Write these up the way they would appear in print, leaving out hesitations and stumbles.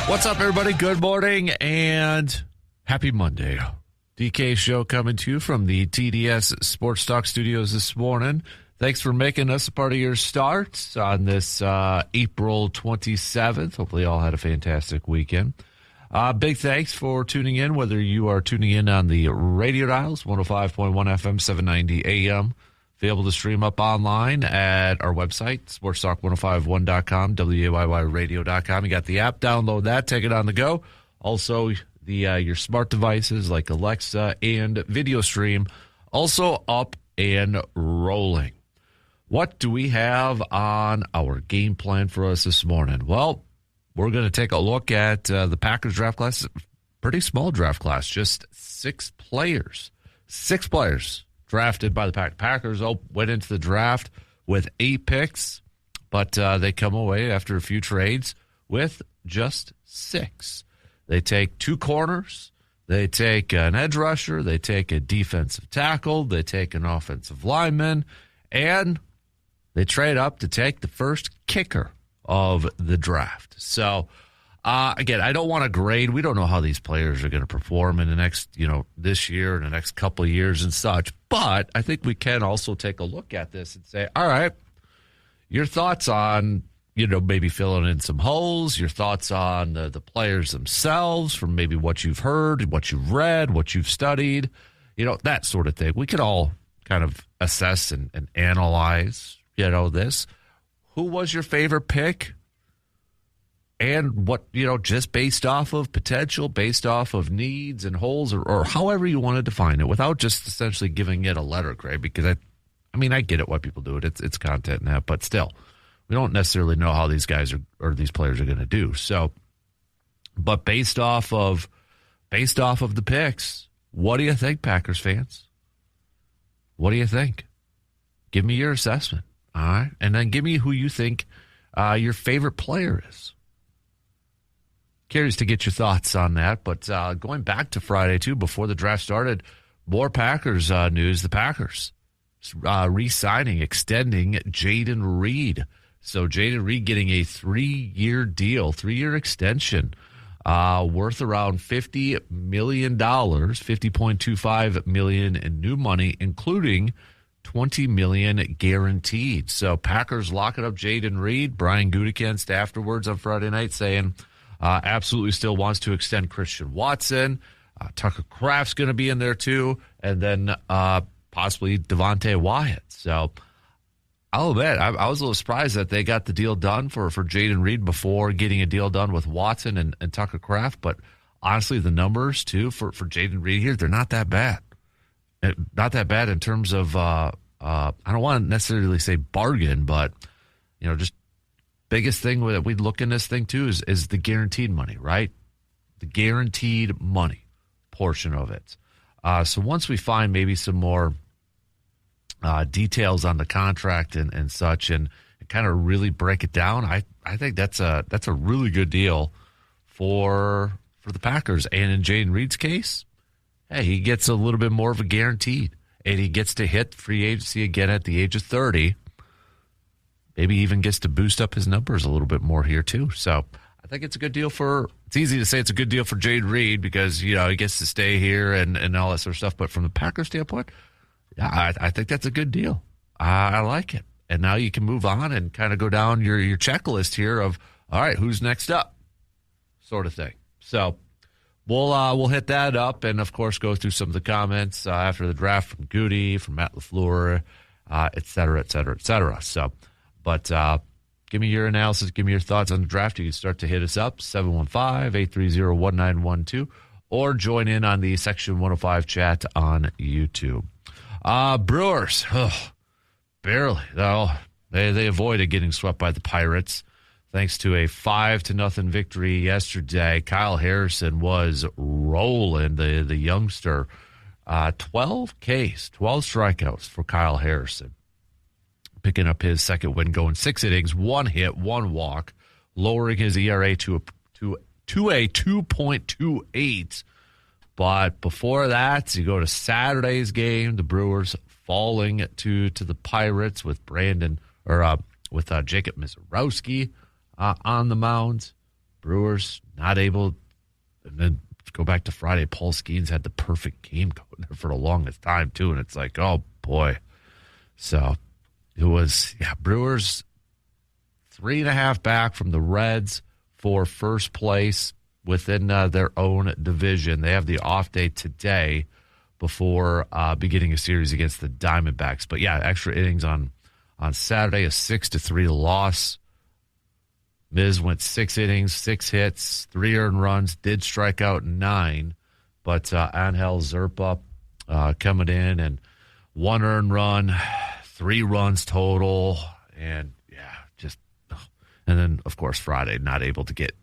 What's up, everybody? Good morning and happy Monday. DK Show coming to you from the TDS Sports Talk Studios this morning. Thanks for making us a part of your start on this April 27th. Hopefully you all had a fantastic weekend. Big thanks for tuning in, whether you are tuning in on the radio dials, 105.1 FM, 790 AM. Be able to stream up online at our website, sportstalk1051.com, WAYYradio.com. You got the app, download that, take it on the go. Also, your smart devices like Alexa and video stream, also up and rolling. What do we have on our game plan for us this morning? Well, we're going to take a look at the Packers draft class. Pretty small draft class, just 6 players. 6 players drafted by the Packers. Went into the draft with 8 picks, but they come away after a few trades with just 6. They take 2 corners, they take an edge rusher, they take a defensive tackle, they take an offensive lineman, and they trade up to take the first kicker of the draft. So, again, I don't want to grade. We don't know how these players are going to perform in the next, this year and the next couple of years and such. But I think we can also take a look at this and say, all right, your thoughts on, maybe filling in some holes, your thoughts on the players themselves from maybe what you've heard, what you've read, what you've studied, that sort of thing. We could all kind of assess and analyze, this. Who was your favorite pick? And what, just based off of potential, based off of needs and holes, or however you want to define it, without just essentially giving it a letter grade, because I get it why people do it. It's content and that, but still, we don't necessarily know how these guys or these players are going to do. So, but based off of the picks, what do you think, Packers fans? What do you think? Give me your assessment, all right? And then give me who you think your favorite player is. Curious to get your thoughts on that. But going back to Friday, too, before the draft started, more Packers news. The Packers re-signing, extending Jayden Reed. So Jayden Reed getting a 3-year deal, 3-year extension, worth around $50 million, $50.25 million in new money, including $20 million guaranteed. So Packers locking up Jayden Reed. Brian Gutekunst afterwards on Friday night saying absolutely still wants to extend Christian Watson. Tucker Kraft's going to be in there too, and then possibly Devontae Wyatt. So I'll admit, I was a little surprised that they got the deal done for Jayden Reed before getting a deal done with Watson and Tucker Kraft. But honestly, the numbers too for Jayden Reed here, they're not that bad. Not that bad in terms of I don't want to necessarily say bargain, but just biggest thing that we look in this thing too is the guaranteed money, right? The guaranteed money portion of it. So once we find maybe some more details on the contract and such, and kind of really break it down, I think that's a really good deal for the Packers. And in Jayden Reed's case, hey, he gets a little bit more of a guaranteed, and he gets to hit free agency again at the age of 30. Maybe even gets to boost up his numbers a little bit more here too. So I think it's a good deal it's easy to say it's a good deal for Jayden Reed because, he gets to stay here and all that sort of stuff. But from the Packers standpoint, yeah, I think that's a good deal. I like it. And now you can move on and kind of go down your checklist here of, all right, who's next up sort of thing. So we'll hit that up and, of course, go through some of the comments after the draft from Goody, from Matt LaFleur, et cetera, et cetera, et cetera. So, but give me your analysis. Give me your thoughts on the draft. You can start to hit us up, 715-830-1912, or join in on the Section 105 chat on YouTube. Brewers, barely. They avoided getting swept by the Pirates thanks to a 5-0 victory yesterday. Kyle Harrison was rolling, the youngster. 12 strikeouts for Kyle Harrison. Picking up his second win, going 6 innings, 1 hit, 1 walk, lowering his ERA to a 2.28. But before that, you go to Saturday's game, the Brewers falling to the Pirates with Jacob Misiorowski on the mound. Brewers not able. And then go back to Friday, Paul Skeens had the perfect game going there for the longest time, too. And it's like, oh, boy. So it was, Brewers 3.5 back from the Reds for first place within their own division. They have the off day today before beginning a series against the Diamondbacks. But, extra innings on Saturday, a 6-3 loss. Miz went 6 innings, 6 hits, 3 earned runs, did strike out 9. But Angel Zerpa coming in and 1 earned run, 3 runs total. And, and then, of course, Friday, not able to get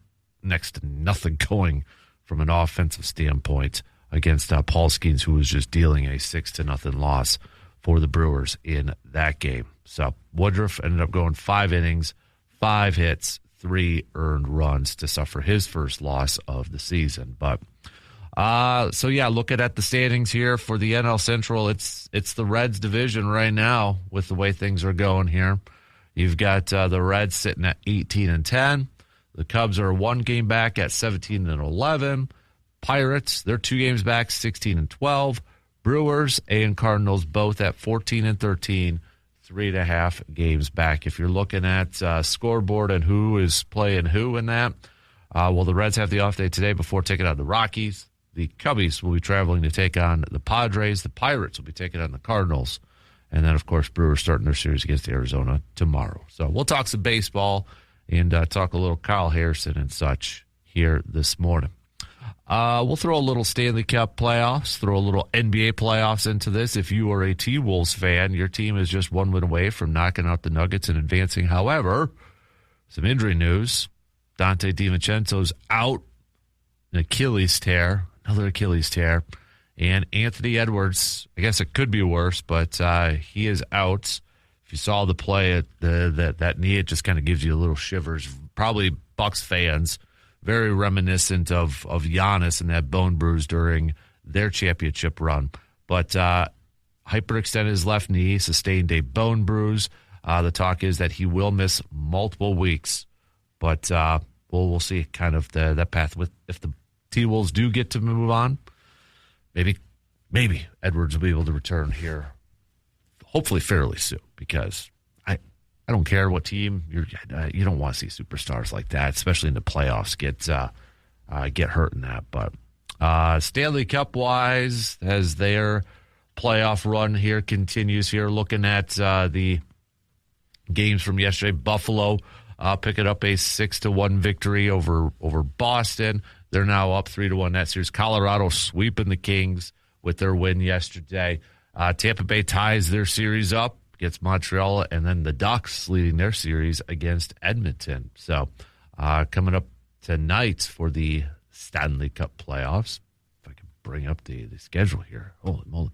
next to nothing going from an offensive standpoint against Paul Skeens, who was just dealing a 6-0 loss for the Brewers in that game. So Woodruff ended up going 5 innings, 5 hits, 3 earned runs to suffer his first loss of the season. But looking at the standings here for the NL Central, it's the Reds division right now with the way things are going here. You've got the Reds sitting at 18-10. The Cubs are 1 game back at 17-11. Pirates, they're 2 games back, 16-12. Brewers and Cardinals both at 14-13. 3.5 games back. If you're looking at scoreboard and who is playing who in that, the Reds have the off day today before taking on the Rockies. The Cubbies will be traveling to take on the Padres. The Pirates will be taking on the Cardinals. And then, of course, Brewers starting their series against Arizona tomorrow. So we'll talk some baseball and talk a little Kyle Harrison and such here this morning. We'll throw a little Stanley Cup playoffs, throw a little NBA playoffs into this. If you are a T-Wolves fan, your team is just 1 win away from knocking out the Nuggets and advancing. However, some injury news. Dante DiVincenzo's out, an Achilles tear, another Achilles tear. And Anthony Edwards, I guess it could be worse, but he is out. If you saw the play, that knee, it just kind of gives you a little shivers. Probably Bucks fans, very reminiscent of Giannis and that bone bruise during their championship run. But hyperextended his left knee, sustained a bone bruise. The talk is that he will miss multiple weeks. But we'll see kind of that path with if the T-Wolves do get to move on. Maybe Edwards will be able to return here, hopefully fairly soon, because I don't care what team you don't want to see superstars like that, especially in the playoffs, get hurt in that. But Stanley Cup wise, as their playoff run here continues here, looking at the games from yesterday, Buffalo picking up a 6-1 victory over Boston. They're now up 3-1 that series. Colorado sweeping the Kings with their win yesterday. Tampa Bay ties their series up against Montreal, and then the Ducks leading their series against Edmonton. So coming up tonight for the Stanley Cup playoffs. If I can bring up the schedule here. Holy moly.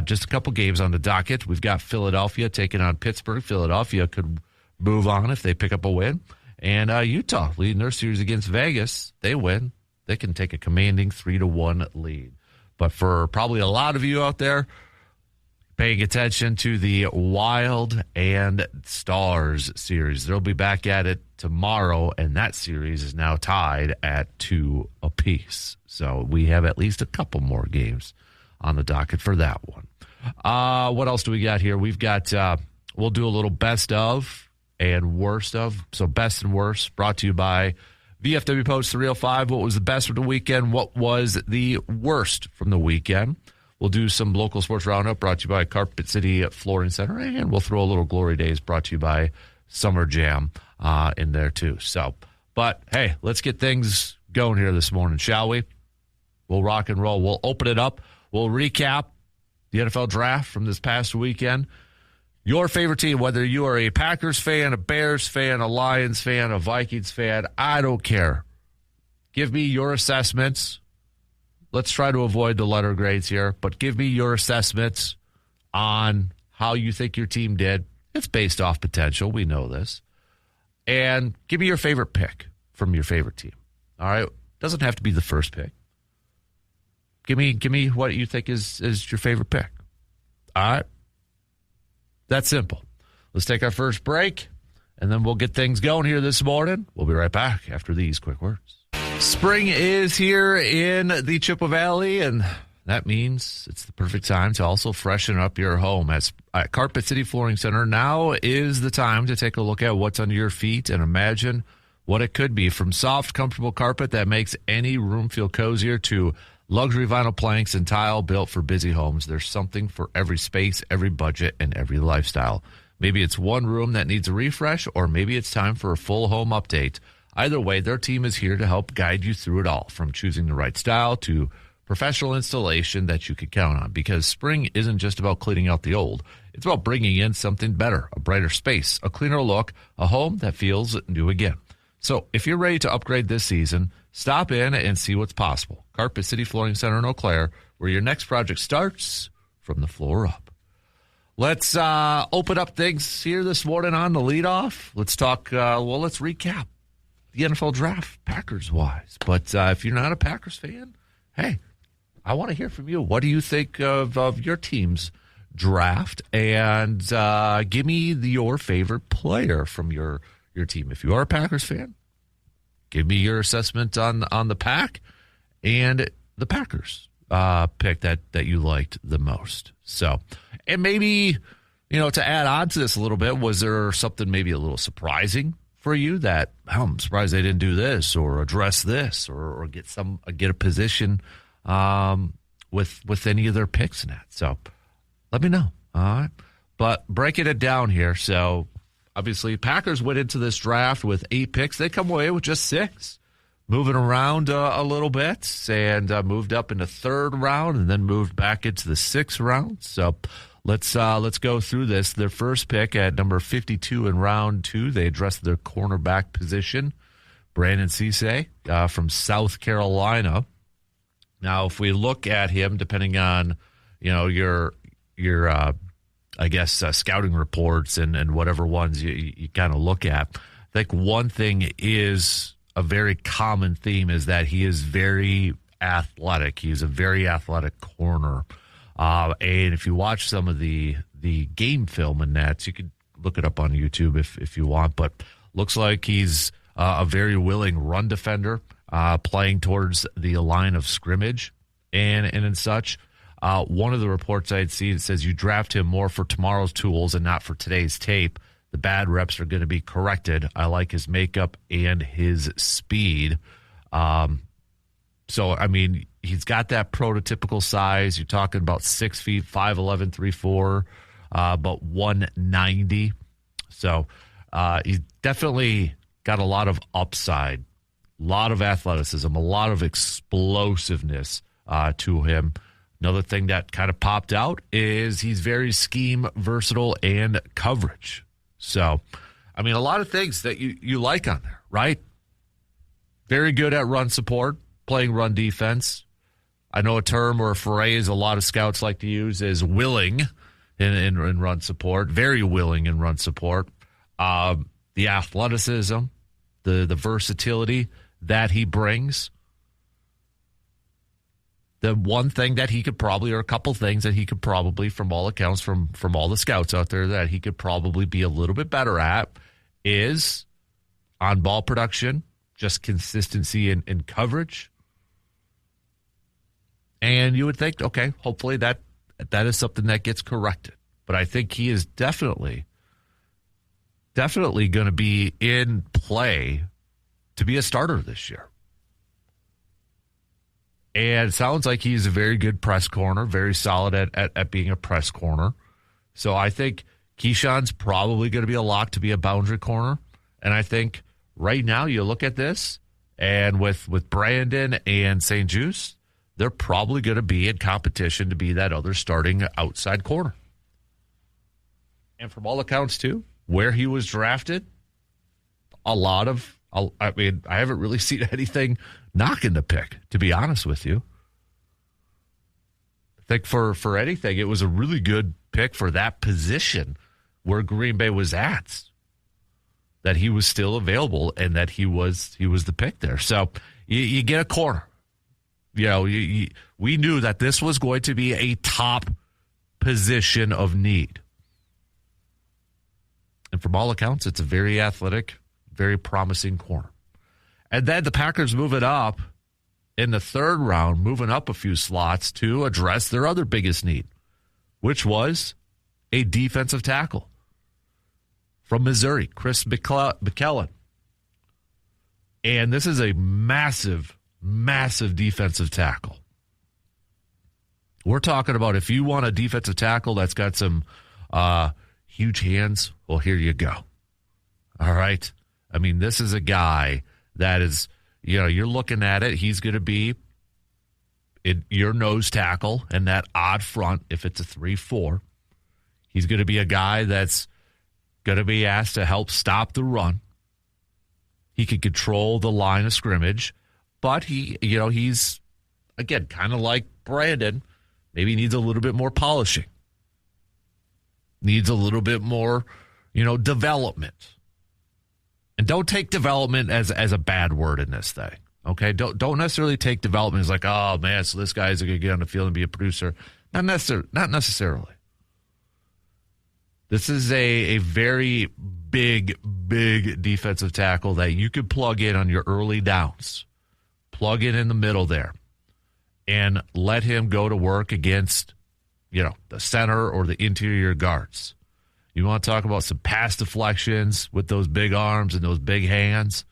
Just a couple games on the docket. We've got Philadelphia taking on Pittsburgh. Philadelphia could move on if they pick up a win. And Utah leading their series against Vegas. They win. They can take a commanding 3-1 lead. But for probably a lot of you out there paying attention to the Wild and Stars series, they'll be back at it tomorrow, and that series is now tied at 2 apiece. So we have at least a couple more games on the docket for that one. What else do we got here? We've got, we'll do a little best of and worst of. So best and worst brought to you by VFW Post 305. What was the best from the weekend? What was the worst from the weekend? We'll do some local sports roundup brought to you by Carpet City Flooring Center. And we'll throw a little Glory Days brought to you by Summer Jam in there too. So, but hey, let's get things going here this morning, shall we? We'll rock and roll. We'll open it up. We'll recap the NFL draft from this past weekend. Your favorite team, whether you are a Packers fan, a Bears fan, a Lions fan, a Vikings fan, I don't care. Give me your assessments. Let's try to avoid the letter grades here, but give me your assessments on how you think your team did. It's based off potential. We know this. And give me your favorite pick from your favorite team. All right? Doesn't have to be the first pick. Give me what you think is your favorite pick. All right? That's simple. Let's take our first break, and then we'll get things going here this morning. We'll be right back after these quick words. Spring is here in the Chippewa Valley, and that means it's the perfect time to also freshen up your home. At Carpet City Flooring Center, now is the time to take a look at what's under your feet and imagine what it could be. From soft, comfortable carpet that makes any room feel cozier to luxury vinyl planks and tile built for busy homes, there's something for every space, every budget, and every lifestyle. Maybe it's one room that needs a refresh, or maybe it's time for a full home update. Either way, their team is here to help guide you through it all, from choosing the right style to professional installation that you can count on. Because spring isn't just about cleaning out the old. It's about bringing in something better, a brighter space, a cleaner look, a home that feels new again. So if you're ready to upgrade this season, stop in and see what's possible. Carpet City Flooring Center in Eau Claire, where your next project starts from the floor up. Let's open up things here this morning on the leadoff. Let's talk, let's recap the NFL draft, Packers-wise. But if you're not a Packers fan, hey, I want to hear from you. What do you think of your team's draft? And give me your favorite player from your team. If you are a Packers fan, give me your assessment on the Pack and the Packers pick that you liked the most. So, and maybe, to add on to this a little bit, was there something maybe a little surprising for you that, I'm surprised they didn't do this or address this or get a position with any of their picks in that? So let me know. All right. But breaking it down here. So obviously Packers went into this draft with 8 picks. They come away with just 6, moving around a little bit, and moved up in the 3rd round and then moved back into the 6th round. So let's go through this. Their first pick at number 52 in round 2, they addressed their cornerback position, Brandon Cisse from South Carolina. Now, if we look at him, depending on your scouting reports and whatever ones you kind of look at, I think one thing is a very common theme is that he is very athletic. He's a very athletic corner. And if you watch some of the game film in that, you could look it up on YouTube if you want, but looks like he's a very willing run defender, playing towards the line of scrimmage and such. One of the reports I'd seen, it says you draft him more for tomorrow's tools and not for today's tape. The bad reps are going to be corrected. I like his makeup and his speed. So, I mean, he's got that prototypical size. You're talking about 6 feet, 5'11", 3'4", but 190. So he's definitely got a lot of upside, a lot of athleticism, a lot of explosiveness to him. Another thing that kind of popped out is he's very scheme versatile and coverage. So, I mean, a lot of things that you like on there, right? Very good at run support, playing run defense. I know a term or a phrase a lot of scouts like to use is willing in run support, very willing in run support. The athleticism, the versatility that he brings. The one thing that he could probably, or a couple things that he could probably, from all accounts, from all the scouts out there, that he could probably be a little bit better at is on-ball production, just consistency in coverage. And you would think, okay, hopefully that is something that gets corrected. But I think he is definitely going to be in play to be a starter this year. And it sounds like he's a very good press corner, very solid at being a press corner. So I think Keyshawn's probably going to be a lock to be a boundary corner. And I think right now you look at this, and with Brandon and St. Juste, they're probably going to be in competition to be that other starting outside corner. And from all accounts, too, where he was drafted, I haven't really seen anything knocking the pick, to be honest with you. I think for anything, it was a really good pick for that position where Green Bay was at, that he was still available and that he was the pick there. So you get a corner. We knew that this was going to be a top position of need. And from all accounts, it's a very athletic, very promising corner. And then the Packers move it up in the third round, moving up a few slots to address their other biggest need, which was a defensive tackle from Missouri, Chris McKellen. And this is a massive, massive defensive tackle. We're talking about if you want a defensive tackle that's got some huge hands, well, here you go. All right? I mean, this is a guy that is, you're looking at it. He's going to be your nose tackle and that odd front if it's a 3-4. He's going to be a guy that's going to be asked to help stop the run. He can control the line of scrimmage, but he's, again, kind of like Brandon, maybe needs a little bit more polishing. Needs a little bit more, development. And don't take development as a bad word in this thing. Okay? Don't necessarily take development as like, oh man, so this guy's going to get on the field and be a producer. Not necessarily. This is a very big defensive tackle that you could plug in on your early downs. Plug in the middle there. And let him go to work against, the center or the interior guards. You want to talk about some pass deflections with those big arms and those big hands,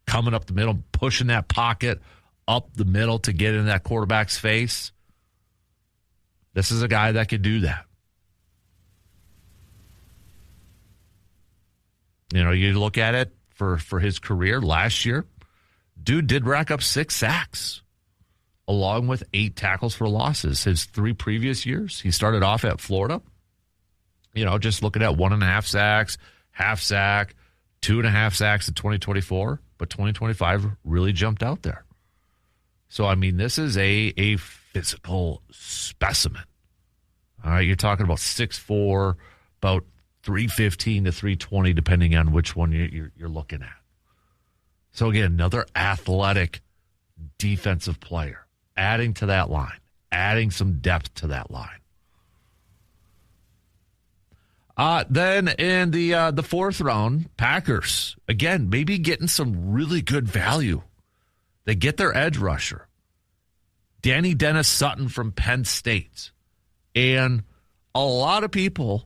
coming up the middle, pushing that pocket up the middle to get in that quarterback's face. This is a guy that could do that. You look at it for his career last year, dude did rack up 6 sacks along with 8 tackles for losses. His 3 previous years, he started off at Florida, just looking at 1.5 sacks, half sack, 2.5 sacks in 2024, but 2025 really jumped out there. So, I mean, this is a physical specimen. All right, you're talking about 6'4", about 315 to 320, depending on which one you're looking at. So, again, another athletic defensive player, adding to that line, adding some depth to that line. Then in the fourth round, Packers, again, maybe getting some really good value. They get their edge rusher, Danny Dennis Sutton from Penn State. And a lot of people,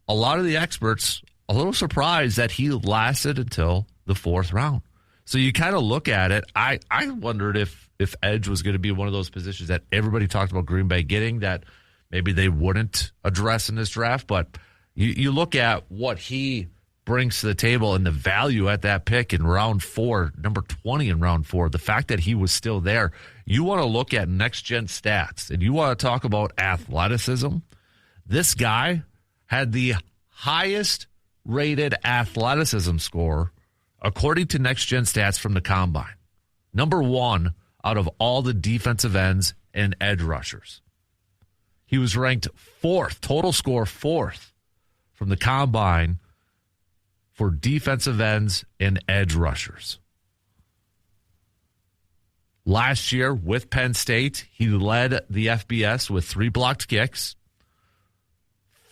a lot of the experts, a little surprised that he lasted until the fourth round. So you kind of look at it. I wondered if edge was going to be one of those positions that everybody talked about Green Bay getting that maybe they wouldn't address in this draft. But you look at what he brings to the table and the value at that pick in round 4, number 20 in round 4, the fact that he was still there. You want to look at next-gen stats, and you want to talk about athleticism. This guy had the highest-rated athleticism score according to next-gen stats from the Combine. Number 1 out of all the defensive ends and edge rushers. He was ranked 4th, total score 4th from the Combine for defensive ends and edge rushers. Last year with Penn State, he led the FBS with 3 blocked kicks,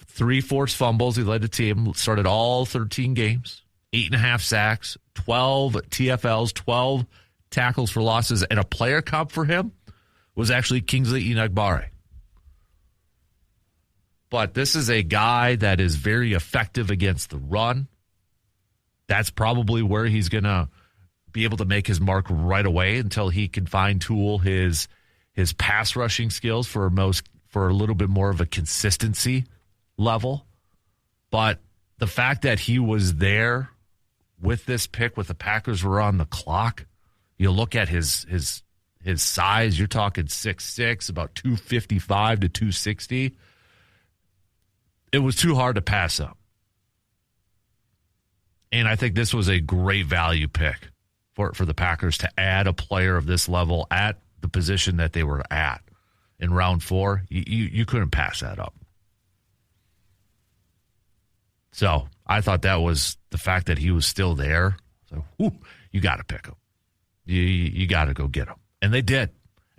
3 forced fumbles. He led the team, started all 13 games, 8.5 sacks, 12 TFLs, 12 tackles for losses, and a player comp for him was actually Kingsley Enagbare. But this is a guy that is very effective against the run. That's probably where he's going to be able to make his mark right away until he can fine-tool his pass rushing skills for a little bit more of a consistency level. But the fact that he was there with this pick, with the Packers were on the clock, you look at his size, you're talking 6'6", about 255 to 260. It was too hard to pass up. And I think this was a great value pick for the Packers to add a player of this level at the position that they were at in round 4. You couldn't pass that up. So I thought that was the fact that he was still there. So you got to pick him. You got to go get him. And they did.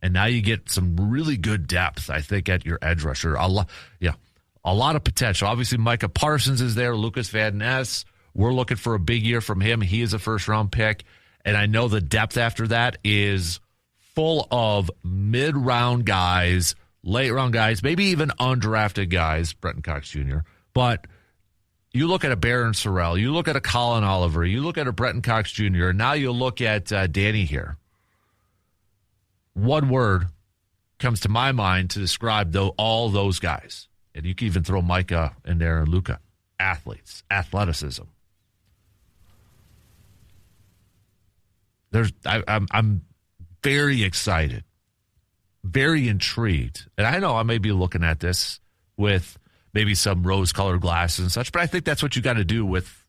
And now you get some really good depth, I think, at your edge rusher. A lot of potential. Obviously, Micah Parsons is there. Lucas Van Ness. We're looking for a big year from him. He is a first-round pick. And I know the depth after that is full of mid-round guys, late-round guys, maybe even undrafted guys, Brenton Cox Jr. But you look at a Barron Sorrell, you look at a Colin Oliver, you look at a Brenton Cox Jr., and now you look at Danny here. One word comes to my mind to describe all those guys. And you can even throw Micah in there and Luka. Athletes, athleticism. I'm very excited, very intrigued. And I know I may be looking at this with maybe some rose-colored glasses and such, but I think that's what you got to do with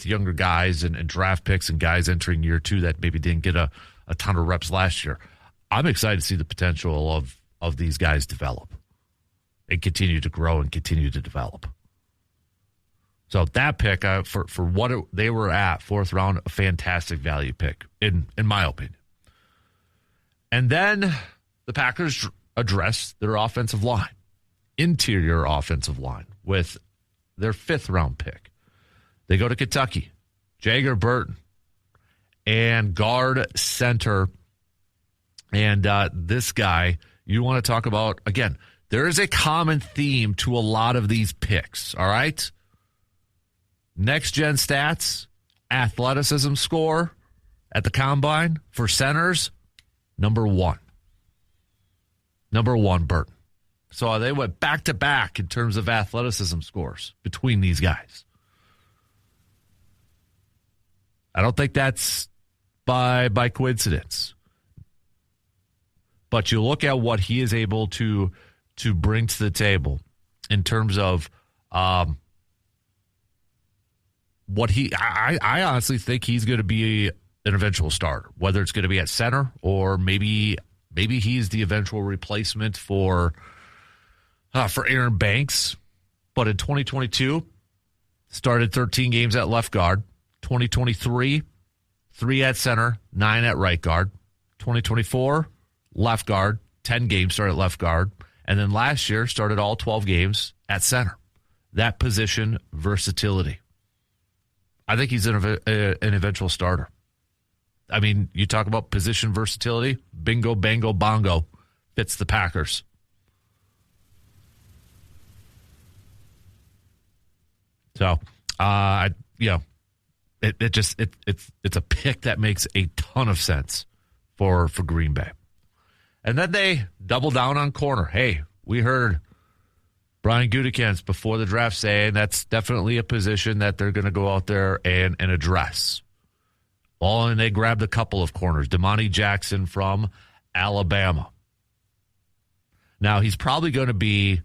younger guys and draft picks and guys entering year two that maybe didn't get a ton of reps last year. I'm excited to see the potential of these guys develop and continue to grow and continue to develop. So that pick, for what they were at, fourth round, a fantastic value pick, in my opinion. And then the Packers address their offensive line, interior offensive line, with their fifth round pick. They go to Kentucky, Jagger Burton, and guard center. And this guy, you want to talk about, again, there is a common theme to a lot of these picks, all right? Next-gen stats, athleticism score at the combine for centers, number one. Number one, Burton. So they went back-to-back in terms of athleticism scores between these guys. I don't think that's by coincidence. But you look at what he is able to bring to the table in terms of what I honestly think he's going to be an eventual starter, whether it's going to be at center or maybe he's the eventual replacement for Aaron Banks. But in 2022, started 13 games at left guard. 2023, 3 at center, 9 at right guard. 2024, left guard, 10 games started at left guard. And then last year, started all 12 games at center. That position versatility. I think he's an eventual starter. I mean, you talk about position versatility, bingo, bango, bongo, fits the Packers. So, it's a pick that makes a ton of sense for Green Bay. And then they double down on corner. Hey, we heard Brian Gutekunst before the draft saying that's definitely a position that they're going to go out there and address. Well, and they grabbed a couple of corners. Damani Jackson from Alabama. Now, he's probably going to be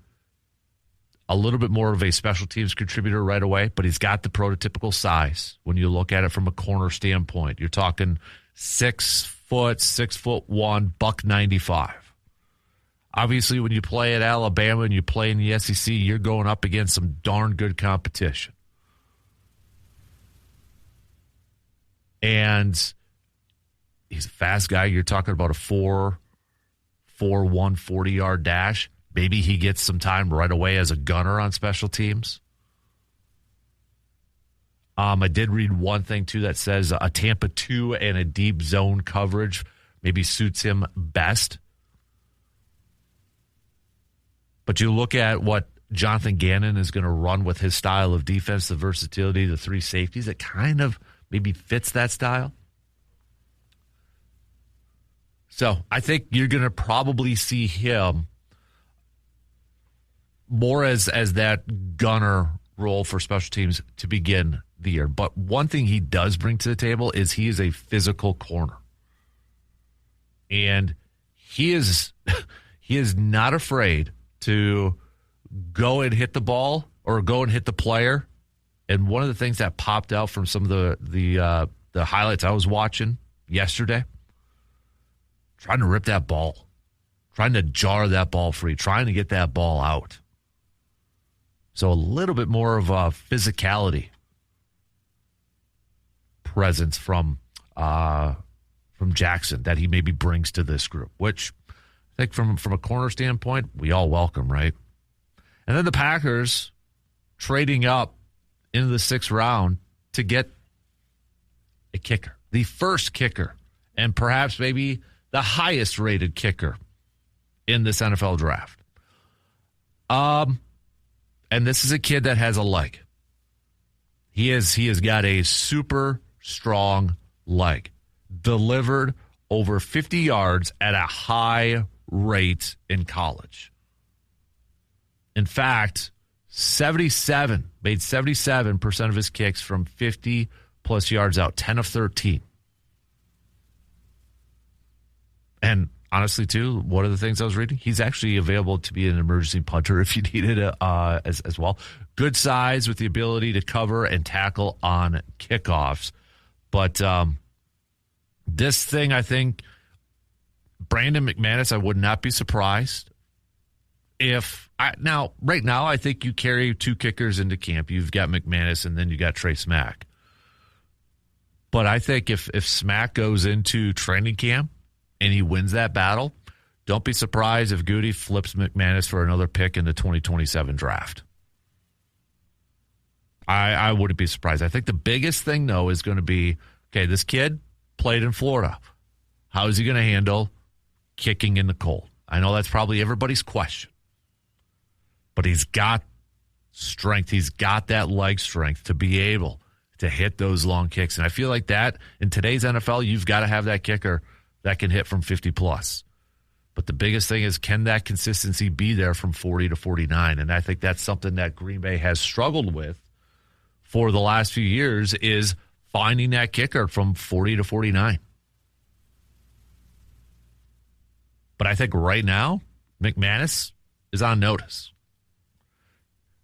a little bit more of a special teams contributor right away, but he's got the prototypical size when you look at it from a corner standpoint. You're talking 6'1", 195. Obviously, when you play at Alabama and you play in the SEC, you're going up against some darn good competition. And he's a fast guy. You're talking about a 4'1", 40-yard dash. Maybe he gets some time right away as a gunner on special teams. I did read one thing, too, that says a Tampa 2 and a deep zone coverage maybe suits him best. But you look at what Jonathan Gannon is going to run with his style of defense, the versatility, the three safeties, it kind of maybe fits that style. So I think you're going to probably see him more as that gunner role for special teams to begin the year. But one thing he does bring to the table is he is a physical corner. And he is not afraid to go and hit the ball or go and hit the player. And one of the things that popped out from some of the highlights I was watching yesterday, trying to rip that ball, trying to jar that ball free, trying to get that ball out. So a little bit more of a physicality presence from Jackson that he maybe brings to this group, which I think from a corner standpoint, we all welcome, right? And then the Packers trading up into the 6th round to get a kicker. the first kicker and perhaps maybe the highest rated kicker in this NFL draft. And this is a kid that has a leg. He has got a super strong leg. Delivered over 50 yards at a high rate in college. In fact, made 77% of his kicks from 50 plus yards out, 10 of 13. And honestly, too, one of the things I was reading, he's actually available to be an emergency punter if you needed it as well. Good size with the ability to cover and tackle on kickoffs. But this thing, I think, Brandon McManus, I would not be surprised if right now, I think you carry two kickers into camp. You've got McManus and then you got Trey Smack. But I think if Smack goes into training camp and he wins that battle, don't be surprised if Goody flips McManus for another pick in the 2027 draft. I wouldn't be surprised. I think the biggest thing, though, is going to be, okay, this kid played in Florida. How is he going to handle kicking in the cold? I know that's probably everybody's question. But he's got strength. He's got that leg strength to be able to hit those long kicks. And I feel like that, in today's NFL, you've got to have that kicker that can hit from 50 plus. But the biggest thing is, can that consistency be there from 40 to 49? And I think that's something that Green Bay has struggled with for the last few years, is finding that kicker from 40 to 49. But I think right now, McManus is on notice.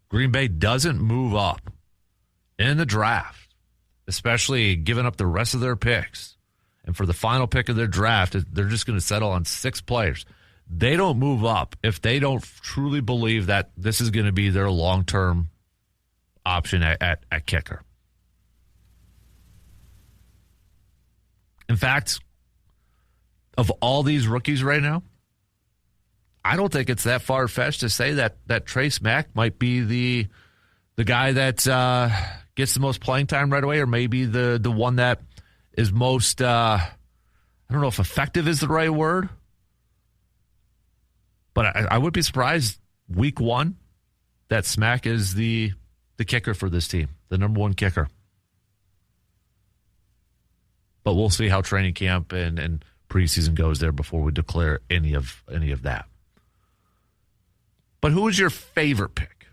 Green Bay doesn't move up in the draft, especially giving up the rest of their picks. And for the final pick of their draft, they're just going to settle on 6 players. They don't move up if they don't truly believe that this is going to be their long-term option at kicker. In fact, of all these rookies right now, I don't think it's that far-fetched to say that Trey Smack might be the guy that gets the most playing time right away, or maybe the one that is most, I don't know if effective is the right word, but I would be surprised week 1 that Smack is the kicker for this team, the number 1 kicker. But we'll see how training camp and preseason goes there before we declare any of that. But who is your favorite pick?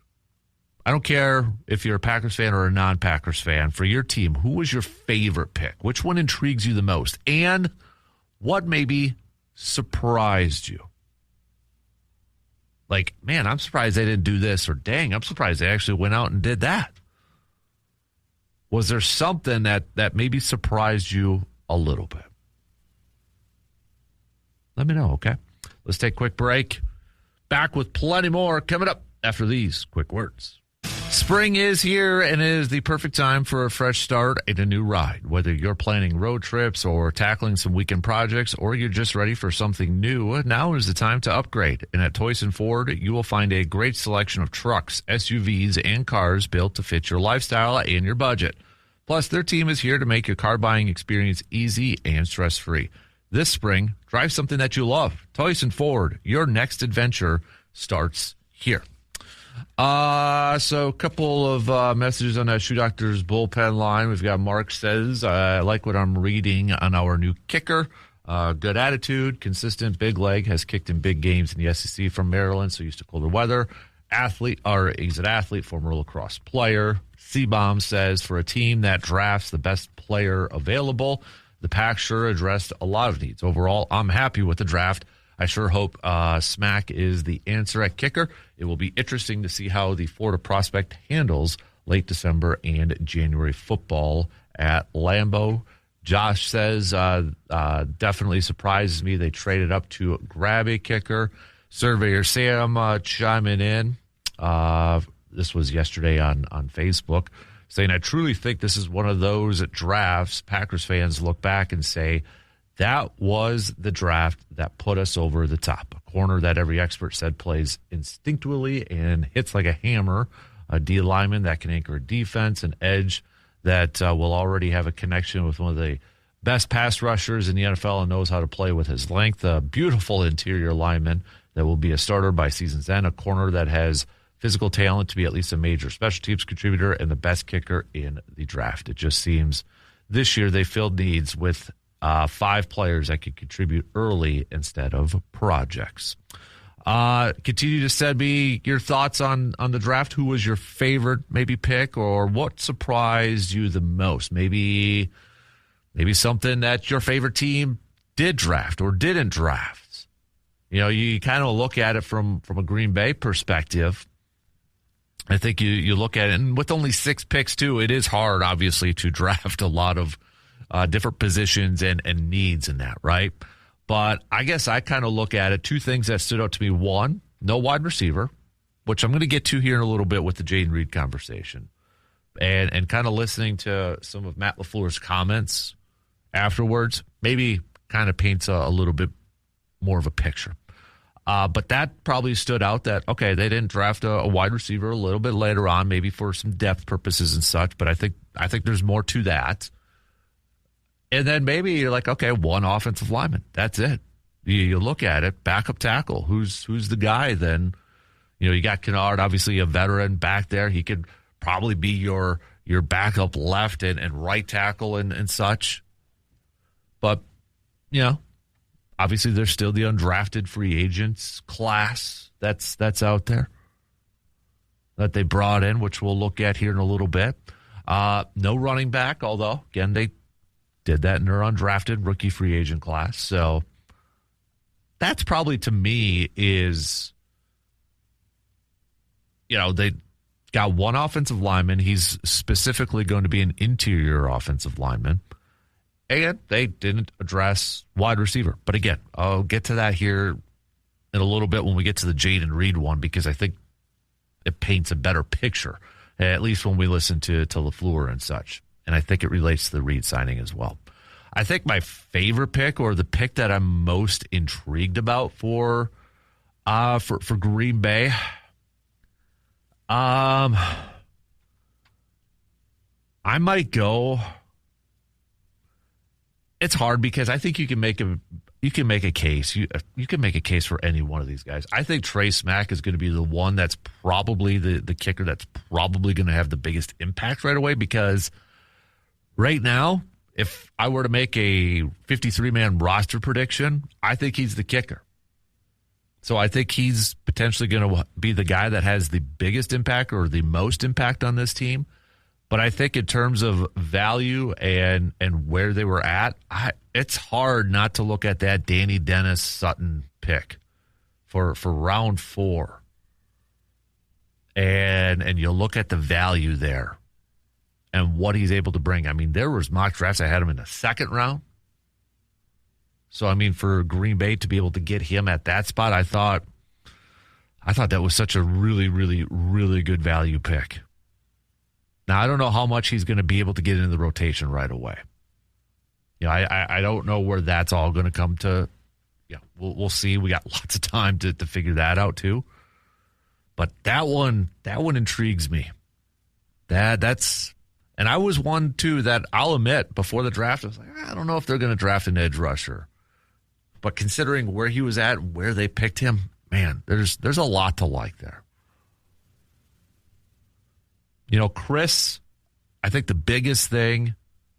I don't care if you're a Packers fan or a non-Packers fan. For your team, who was your favorite pick? Which one intrigues you the most? And what maybe surprised you? Like, man, I'm surprised they didn't do this, or dang, I'm surprised they actually went out and did that. Was there something that maybe surprised you a little bit? Let me know, okay? Let's take a quick break. Back with plenty more coming up after these quick words. Spring is here, and it is the perfect time for a fresh start and a new ride. Whether you're planning road trips or tackling some weekend projects, or you're just ready for something new, now is the time to upgrade. And at Toyson Ford, you will find a great selection of trucks, SUVs, and cars built to fit your lifestyle and your budget. Plus, their team is here to make your car buying experience easy and stress-free. This spring, drive something that you love. Toyson Ford, your next adventure starts here. So a couple of messages on that Shoe Doctor's bullpen line. We've got Mark says, I like what I'm reading on our new kicker. Good attitude, consistent, big leg, has kicked in big games in the SEC from Maryland, so used to colder weather. He's an athlete, former lacrosse player. C-Bomb says, for a team that drafts the best player available, the Pack sure addressed a lot of needs. Overall, I'm happy with the draft. I sure hope Smack is the answer at kicker. It will be interesting to see how the Florida prospect handles late December and January football at Lambeau. Josh says, definitely surprises me they traded up to grab a kicker. Surveyor Sam chiming in. This was yesterday on Facebook, saying, I truly think this is one of those drafts Packers fans look back and say, that was the draft that put us over the top. A corner that every expert said plays instinctually and hits like a hammer. A D lineman that can anchor a defense. An edge that will already have a connection with one of the best pass rushers in the NFL and knows how to play with his length. A beautiful interior lineman that will be a starter by season's end. A corner that has physical talent to be at least a major special teams contributor, and the best kicker in the draft. It just seems this year they filled needs with 5 players that could contribute early instead of projects. Continue to send me your thoughts on the draft. Who was your favorite maybe pick, or what surprised you the most? Maybe something that your favorite team did draft or didn't draft. You know, you kind of look at it from a Green Bay perspective. I think you look at it, and with only 6 picks too, it is hard, obviously, to draft a lot of different positions and needs in that, right? But I guess I kind of look at it, 2 things that stood out to me. One, no wide receiver, which I'm going to get to here in a little bit with the Jayden Reed conversation. And kind of listening to some of Matt LaFleur's comments afterwards, maybe kind of paints a little bit more of a picture. But that probably stood out that, okay, they didn't draft a wide receiver a little bit later on, maybe for some depth purposes and such, but I think there's more to that. And then maybe you're like, okay, 1 offensive lineman. That's it. You look at it, backup tackle. Who's the guy then? You know, you got Kennard, obviously a veteran back there. He could probably be your backup left and right tackle and such. But, you know, obviously there's still the undrafted free agents class that's out there that they brought in, which we'll look at here in a little bit. No running back, although, again, they did that in their undrafted rookie free agent class. So that's probably, to me, is, you know, they got 1 offensive lineman. He's specifically going to be an interior offensive lineman. And they didn't address wide receiver. But again, I'll get to that here in a little bit when we get to the Jayden Reed one, because I think it paints a better picture, at least when we listen to LaFleur and such. And I think it relates to the Reed signing as well. I think my favorite pick, or the pick that I'm most intrigued about for Green Bay, I might go. It's hard because I think you can make a case. You can make a case for any one of these guys. I think Trey Smack is going to be the one that's probably the kicker that's probably going to have the biggest impact right away, because right now, if I were to make a 53-man roster prediction, I think he's the kicker. So I think he's potentially going to be the guy that has the biggest impact or the most impact on this team. But I think in terms of value and where they were at, it's hard not to look at that Danny Dennis Sutton pick for round 4. And you look at the value there and what he's able to bring. I mean, there was mock drafts I had him in the 2nd round. So, I mean, for Green Bay to be able to get him at that spot, I thought that was such a really, really, really good value pick. Now, I don't know how much he's going to be able to get into the rotation right away. You know, I don't know where that's all going to come to. Yeah, we'll see. We got lots of time to figure that out too. But that one intrigues me. That's, and I was one too that I'll admit before the draft I was like, I don't know if they're going to draft an edge rusher. But considering where he was at, where they picked him, man, there's a lot to like there. You know, Chris, I think the biggest thing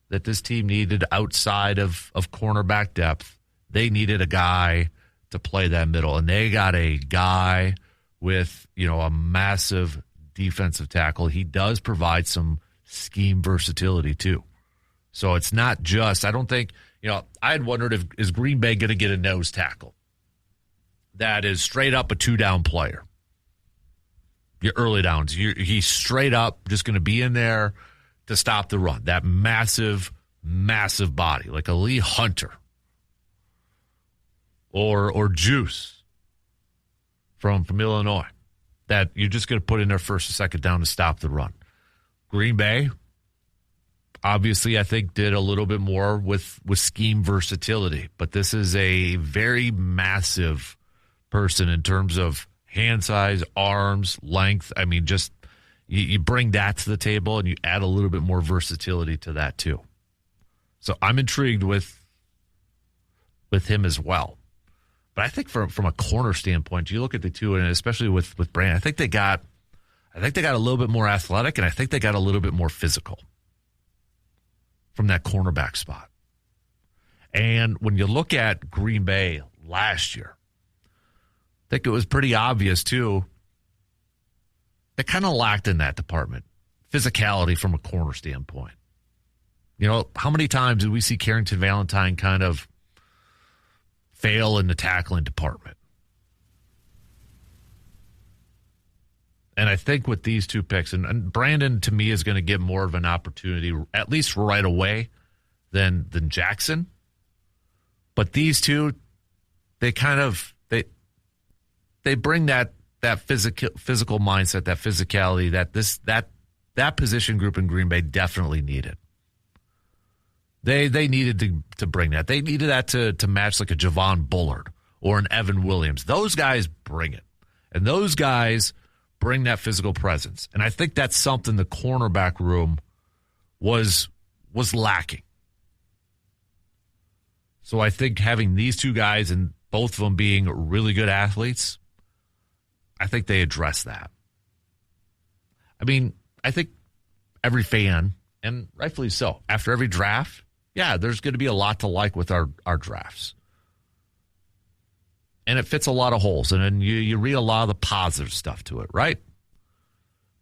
that this team needed outside of cornerback depth, they needed a guy to play that middle. And they got a guy with, you know, a massive defensive tackle. He does provide some scheme versatility too. So it's not just, I don't think, you know, I had wondered is Green Bay going to get a nose tackle that is straight up a 2-down player. Your early downs. He's straight up just going to be in there to stop the run. That massive, massive body, like a Lee Hunter or Juice from Illinois, that you're just going to put in there first or second down to stop the run. Green Bay, obviously, I think did a little bit more with scheme versatility, but this is a very massive person in terms of hand size, arms, length. I mean, just you bring that to the table and you add a little bit more versatility to that too. So I'm intrigued with him as well. But I think from a corner standpoint, you look at the two, and especially with Brandon, I think they got a little bit more athletic, and I think they got a little bit more physical from that cornerback spot. And when you look at Green Bay last year, I think it was pretty obvious, too. They kind of lacked in that department, physicality from a corner standpoint. You know, how many times did we see Carrington Valentine kind of fail in the tackling department? And I think with these two picks, and Brandon, to me, is going to get more of an opportunity, at least right away, than Jackson. But these two, they kind of they bring that physical mindset, that physicality that position group in Green Bay definitely needed. They needed to bring that. They needed that to match like a Javon Bullard or an Evan Williams. Those guys bring it. And those guys bring that physical presence. And I think that's something the cornerback room was lacking. So I think having these two guys and both of them being really good athletes, I think they address that. I mean, I think every fan, and rightfully so, after every draft, yeah, there's going to be a lot to like with our drafts. And it fits a lot of holes, and then you read a lot of the positive stuff to it, right?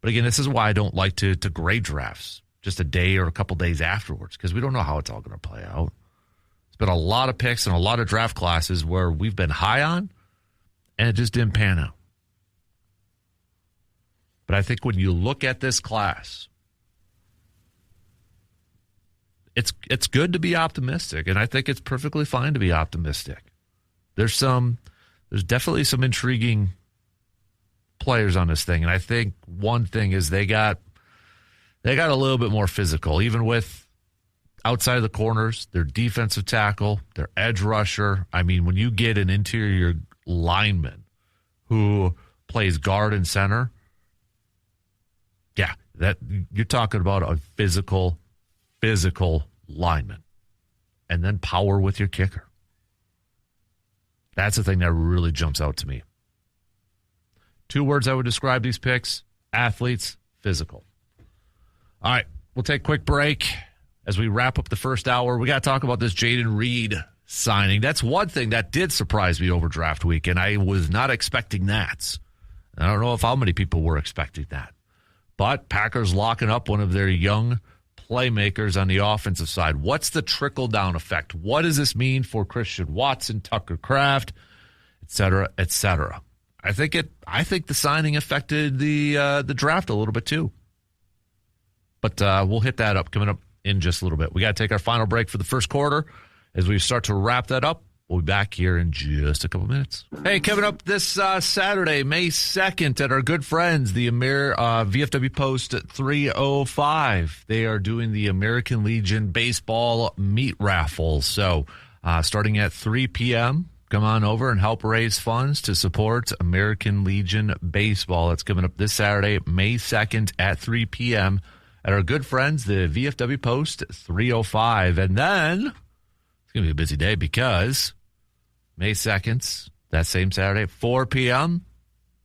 But again, this is why I don't like to grade drafts just a day or a couple days afterwards, because we don't know how it's all going to play out. It's been a lot of picks and a lot of draft classes where we've been high on, and it just didn't pan out. But I think when you look at this class, it's good to be optimistic, and I think it's perfectly fine to be optimistic. There's definitely some intriguing players on this thing, and I think one thing is they got a little bit more physical, even with outside of the corners, their defensive tackle, their edge rusher. I mean, when you get an interior lineman who plays guard and center, yeah, that you're talking about a physical lineman, and then power with your kicker. That's the thing that really jumps out to me. Two words I would describe these picks: athletes, physical. All right, we'll take a quick break. As we wrap up the first hour, we got to talk about this Jayden Reed signing. That's one thing that did surprise me over draft week, and I was not expecting that. I don't know if how many people were expecting that. But Packers locking up one of their young playmakers on the offensive side. What's the trickle-down effect? What does this mean for Christian Watson, Tucker Kraft, et cetera, et cetera? I think the signing affected the draft a little bit too. But we'll hit that up coming up in just a little bit. We got to take our final break for the first quarter. As we start to wrap that up, we'll be back here in just a couple minutes. Hey, coming up this Saturday, May 2nd, at our good friends, the VFW Post 305. They are doing the American Legion Baseball Meat Raffle. So starting at 3 p.m., come on over and help raise funds to support American Legion Baseball. That's coming up this Saturday, May 2nd at 3 p.m. at our good friends, the VFW Post 305. And then it's going to be a busy day because May 2nd, that same Saturday at 4 p.m.,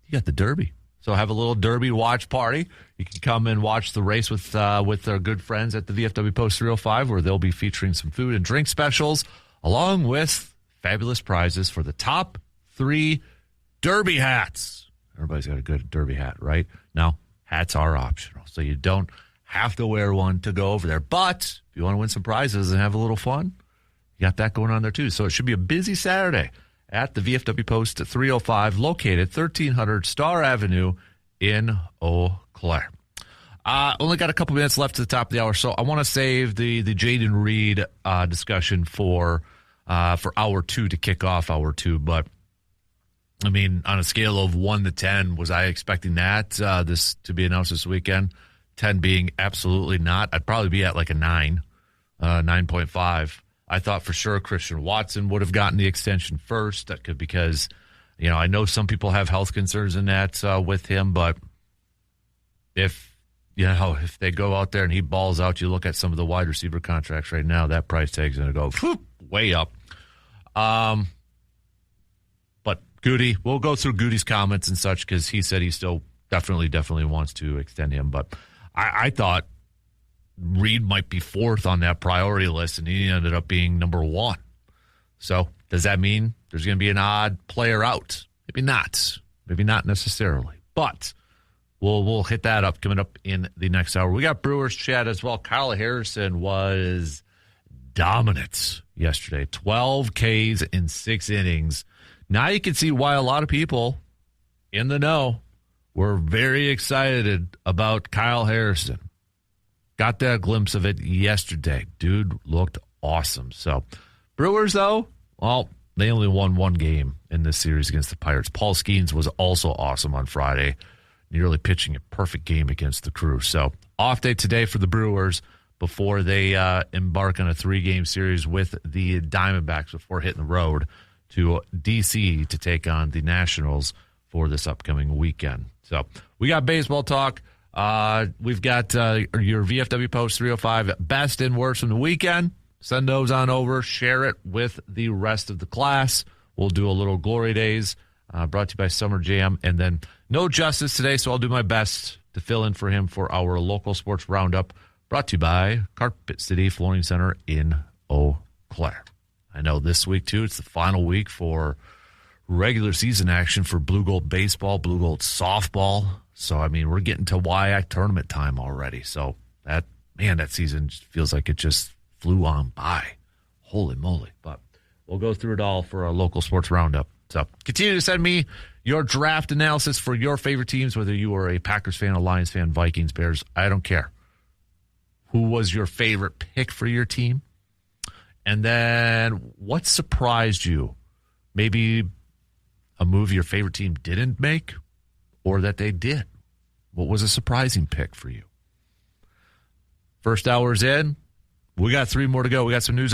you got the Derby. So have a little Derby watch party. You can come and watch the race with our good friends at the VFW Post 305, where they'll be featuring some food and drink specials, along with fabulous prizes for the top 3 Derby hats. Everybody's got a good Derby hat, right? Now, hats are optional, so you don't have to wear one to go over there. But if you want to win some prizes and have a little fun, you got that going on there too. So it should be a busy Saturday at the VFW Post 305, located 1300 Star Avenue in Eau Claire. Only got a couple minutes left to the top of the hour, so I want to save the Jayden Reed discussion for hour 2 to kick off hour 2. But I mean, on a scale of 1 to 10, was I expecting that this to be announced this weekend? 10 being absolutely not. I'd probably be at like a 9, 9.5. I thought for sure Christian Watson would have gotten the extension first, because, you know, I know some people have health concerns in that with him, but if if they go out there and he balls out, you look at some of the wide receiver contracts right now, that price tag's going to go way up. But Goody, we'll go through Goody's comments and such because he said he still definitely wants to extend him. But I thought Reed might be fourth on that priority list, and he ended up being number one. So does that mean there's going to be an odd player out? Maybe not. Maybe not necessarily. But we'll hit that up coming up in the next hour. We got Brewers chat as well. Kyle Harrison was dominant yesterday. 12 Ks in 6 innings. Now you can see why a lot of people in the know were very excited about Kyle Harrison. Got that glimpse of it yesterday. Dude looked awesome. So Brewers, though, well, they only won 1 game in this series against the Pirates. Paul Skeens was also awesome on Friday, nearly pitching a perfect game against the Crew. So off day today for the Brewers before they embark on a 3-game series with the Diamondbacks before hitting the road to D.C. to take on the Nationals for this upcoming weekend. So we got baseball talk. We've got your VFW Post 305 best and worst from the weekend. Send those on over. Share it with the rest of the class. We'll do a little Glory Days brought to you by Summer Jam. And then no Justice today, so I'll do my best to fill in for him for our local sports roundup brought to you by Carpet City Flooring Center in Eau Claire. I know this week, too, it's the final week for regular season action for Blue Gold baseball, Blue Gold softball. So, I mean, we're getting to WIAC tournament time already. So, that season just feels like it just flew on by. Holy moly. But we'll go through it all for our local sports roundup. So, continue to send me your draft analysis for your favorite teams, whether you are a Packers fan, a Lions fan, Vikings, Bears. I don't care. Who was your favorite pick for your team? And then what surprised you? Maybe a move your favorite team didn't make or that they did. What was a surprising pick for you? First hour's in. We got 3 more to go. We got some news up.